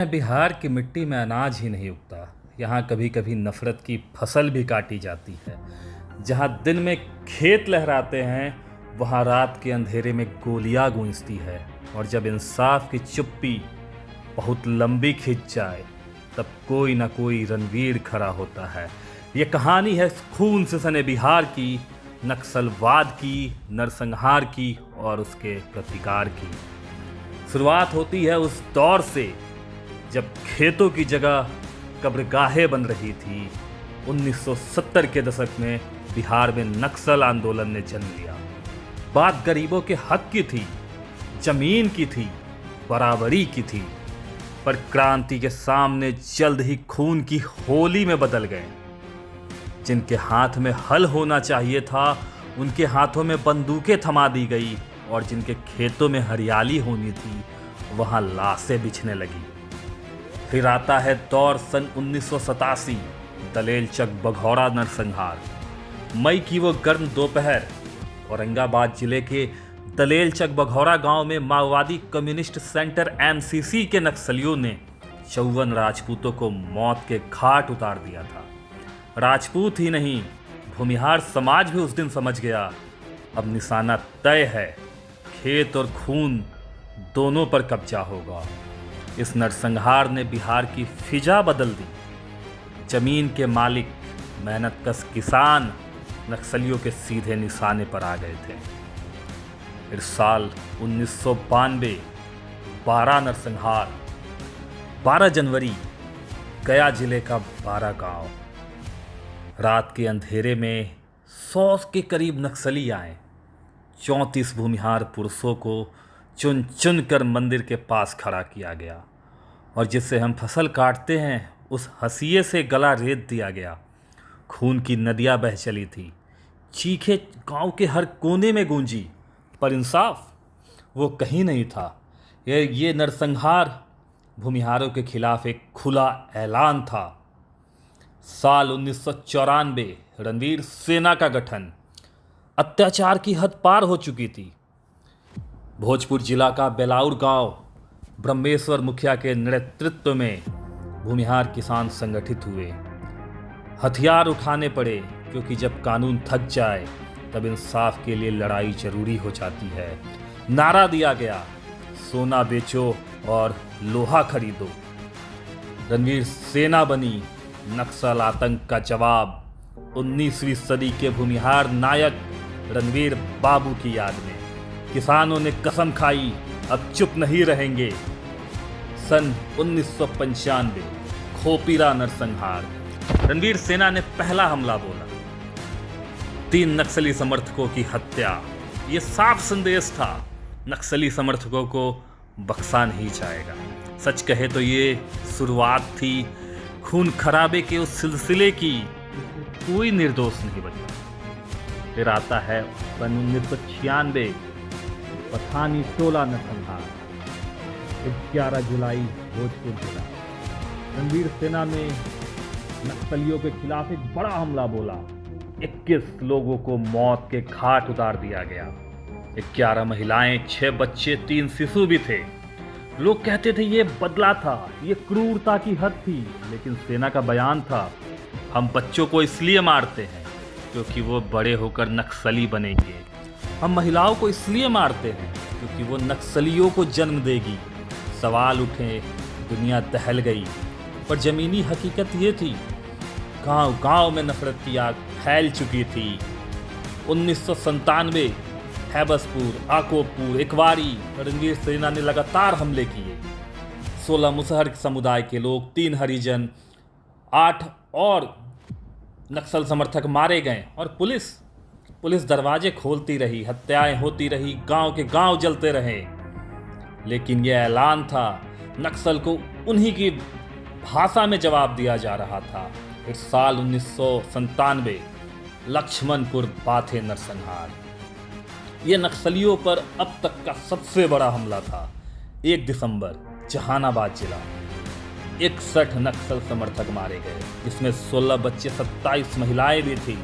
बिहार की मिट्टी में अनाज ही नहीं उगता। यहाँ कभी कभी नफरत की फसल भी काटी जाती है। जहाँ दिन में खेत लहराते हैं, वहाँ रात के अंधेरे में गोलियाँ गूंजती है। और जब इंसाफ की चुप्पी बहुत लंबी खिंच जाए, तब कोई ना कोई रणवीर खड़ा होता है। ये कहानी है खून से सने बिहार की, नक्सलवाद की, नरसंहार की और उसके प्रतिकार की। शुरुआत होती है उस दौर से जब खेतों की जगह कब्रगाहें बन रही थी। 1970 के दशक में बिहार में नक्सल आंदोलन ने जन्म लिया। बात गरीबों के हक की थी, जमीन की थी, बराबरी की थी। पर क्रांति के सामने जल्द ही खून की होली में बदल गए। जिनके हाथ में हल होना चाहिए था, उनके हाथों में बंदूकें थमा दी गई। और जिनके खेतों में हरियाली होनी थी, वहां लाशें बिछने लगी। फिर आता है दौर सन 1987, दलेल चक बघौरा नरसंहार। मई की वो गर्म दोपहर, औरंगाबाद जिले के दलेल चक बघौरा गांव में माओवादी कम्युनिस्ट सेंटर एमसीसी के नक्सलियों ने 54 राजपूतों को मौत के घाट उतार दिया था। राजपूत ही नहीं, भूमिहार समाज भी उस दिन समझ गया, अब निशाना तय है। खेत और खून दोनों पर कब्जा होगा। इस नरसंहार ने बिहार की फिजा बदल दी। जमीन के मालिक, मेहनतकश किसान नक्सलियों के सीधे निशाने पर आ गए थे। फिर साल 1992, 12 नरसंहार। 12 जनवरी, गया जिले का 12 गांव। रात के अंधेरे में 100 के करीब नक्सली आए। 34 भूमिहार पुरुषों को चुन चुन कर मंदिर के पास खड़ा किया गया। और जिससे हम फसल काटते हैं, उस हंसिए से गला रेत दिया गया। खून की नदियां बह चली थी। चीखें गांव के हर कोने में गूंजी। पर इंसाफ वो कहीं नहीं था। ये नरसंहार भूमिहारों के खिलाफ एक खुला ऐलान था। साल 1994, रणवीर सेना का गठन। अत्याचार की हद पार हो चुकी थी। भोजपुर जिला का बेलाउर गांव, ब्रह्मेश्वर मुखिया के नेतृत्व में भूमिहार किसान संगठित हुए। हथियार उठाने पड़े, क्योंकि जब कानून थक जाए, तब इंसाफ के लिए लड़ाई जरूरी हो जाती है। नारा दिया गया, सोना बेचो और लोहा खरीदो। रणवीर सेना बनी नक्सल आतंक का जवाब। 19वीं सदी के भूमिहार नायक रणवीर बाबू की याद में किसानों ने कसम खाई, अब चुप नहीं रहेंगे। सन 1995, खोपीरा नरसंहार। रणवीर सेना ने पहला हमला बोला। 3 नक्सली समर्थकों की हत्या। ये साफ संदेश था, नक्सली समर्थकों को बख्शा नहीं जाएगा। सच कहे तो ये शुरुआत थी खून खराबे के उस सिलसिले की, कोई निर्दोष नहीं बचा। फिर आता है सन 1996, पठानी टोला नरसंहार। 11 जुलाई, भोजपुर जिला। रणवीर सेना ने नक्सलियों के खिलाफ एक बड़ा हमला बोला। 21 लोगों को मौत के घाट उतार दिया गया। 11 महिलाएं, 6 बच्चे, 3 शिशु भी थे। लोग कहते थे ये बदला था, ये क्रूरता की हद थी। लेकिन सेना का बयान था, हम बच्चों को इसलिए मारते हैं क्योंकि वो बड़े होकर नक्सली बनेंगे। हम महिलाओं को इसलिए मारते हैं क्योंकि वो नक्सलियों को जन्म देगी। सवाल उठे, दुनिया दहल गई। पर जमीनी हकीकत ये थी, गांव गांव में नफरत की आग फैल चुकी थी। 1997, हैबसपुर, आकोपुर, इकवारी, रणवीर सेना ने लगातार हमले किए। 16 मुसहर समुदाय के लोग, 3 हरिजन, 8 और नक्सल समर्थक मारे गए। और पुलिस दरवाजे खोलती रही, हत्याएं होती रही, गांव के गांव जलते रहे। लेकिन यह ऐलान था, नक्सल को उन्हीं की भाषा में जवाब दिया जा रहा था। फिर साल 1997, लक्ष्मणपुर बाथे नरसंहार। यह नक्सलियों पर अब तक का सबसे बड़ा हमला था। 1 दिसंबर, जहानाबाद जिला। 61 नक्सल समर्थक मारे गए, जिसमें 16 बच्चे, 27 महिलाएं भी थी।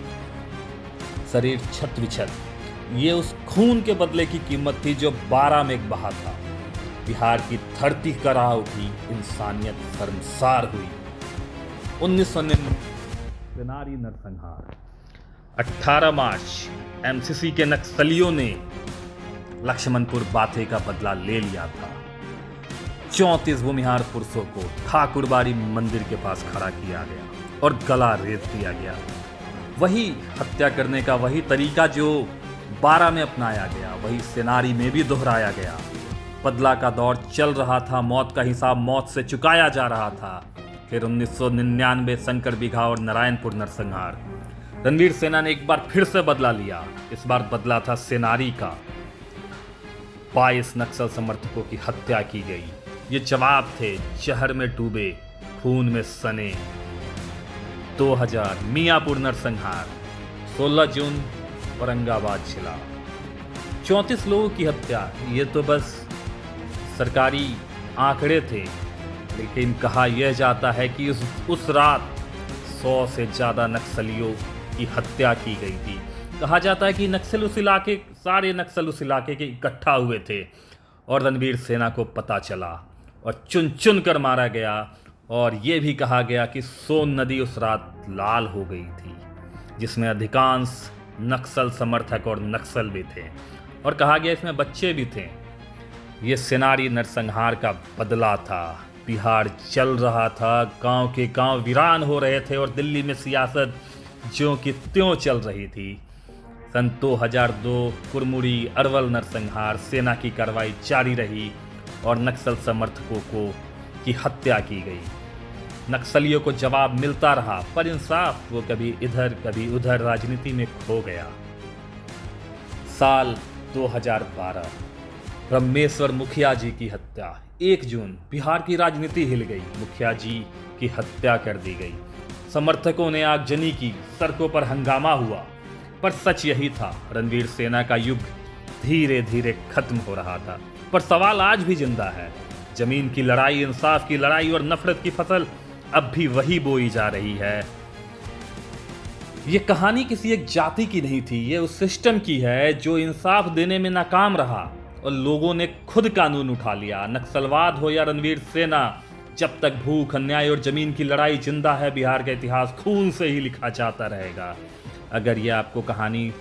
शरीर छत विछत। ये उस खून के बदले की कीमत थी जो 12 में बहा था। बिहार की धरती कराह उठी, इंसानियत शर्मसार हुई। 1999 सेनारी नरसंहार। 18 मार्च एमसीसी के नक्सलियों ने लक्ष्मणपुर बाथे का बदला ले लिया था। 34 भूमिहार पुरुषों को ठाकुरबाड़ी मंदिर के पास खड़ा किया गया और गला रेत दिया गया। वही हत्या करने का वही तरीका जो 12 में अपनाया गया, वही सेनारी में भी दोहराया गया। बदला का दौर चल रहा था, मौत का हिसाब मौत से चुकाया जा रहा था। फिर 1999 शंकर बिघा और नारायणपुर नरसंहार। रणवीर सेना ने एक बार फिर से बदला लिया। इस बार बदला था सेनारी का। 22 नक्सल समर्थकों की हत्या की गई। ये जवाब थे जहर में डूबे, खून में सने। 2000 मियापुर नरसंहार। 16 जून औरंगाबाद जिला। 34 लोगों की हत्या। ये तो बस सरकारी आंकड़े थे, लेकिन कहा यह जाता है कि उस रात 100 से ज़्यादा नक्सलियों की हत्या की गई थी। कहा जाता है कि सारे नक्सल उस इलाके के इकट्ठा हुए थे और रणवीर सेना को पता चला और चुन चुन कर मारा गया। और ये भी कहा गया कि सोन नदी उस रात लाल हो गई थी, जिसमें अधिकांश नक्सल समर्थक और नक्सल भी थे, और कहा गया इसमें बच्चे भी थे। ये सेनारी नरसंहार का बदला था। बिहार चल रहा था, गांव के गांव वीरान हो रहे थे और दिल्ली में सियासत ज्यों की त्यों चल रही थी। सन 2002 कुरमुड़ी अरवल नरसंहार। सेना की कार्रवाई जारी रही और नक्सल समर्थकों की हत्या की गई। नक्सलियों को जवाब मिलता रहा, पर इंसाफ वो कभी इधर कभी उधर राजनीति में खो गया। साल 2012 ब्रह्मेश्वर मुखिया जी की हत्या। 1 जून बिहार की राजनीति हिल गई। मुखिया जी की हत्या कर दी गई। समर्थकों ने आगजनी की, सड़कों पर हंगामा हुआ, पर सच यही था, रणवीर सेना का युग धीरे धीरे खत्म हो रहा था। पर सवाल आज भी जिंदा है। जमीन की लड़ाई, इंसाफ की लड़ाई और नफरत की फसल अब भी वही बोई जा रही है। ये कहानी किसी एक जाति की नहीं थी, ये उस सिस्टम की है जो इंसाफ देने में नाकाम रहा और लोगों ने खुद कानून उठा लिया। नक्सलवाद हो या रणवीर सेना, जब तक भूख, अन्याय और जमीन की लड़ाई जिंदा है, बिहार का इतिहास खून से ही लिखा जाता रहेगा। अगर ये आपको कहानी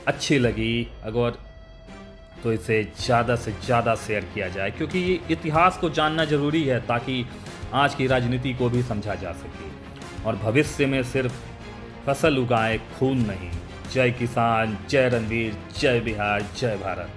अच्छी लगी तो इसे ज़्यादा से ज़्यादा शेयर किया जाए, क्योंकि ये इतिहास को जानना ज़रूरी है ताकि आज की राजनीति को भी समझा जा सके और भविष्य में सिर्फ फसल उगाए, खून नहीं। जय किसान, जय रणवीर, जय बिहार, जय भारत।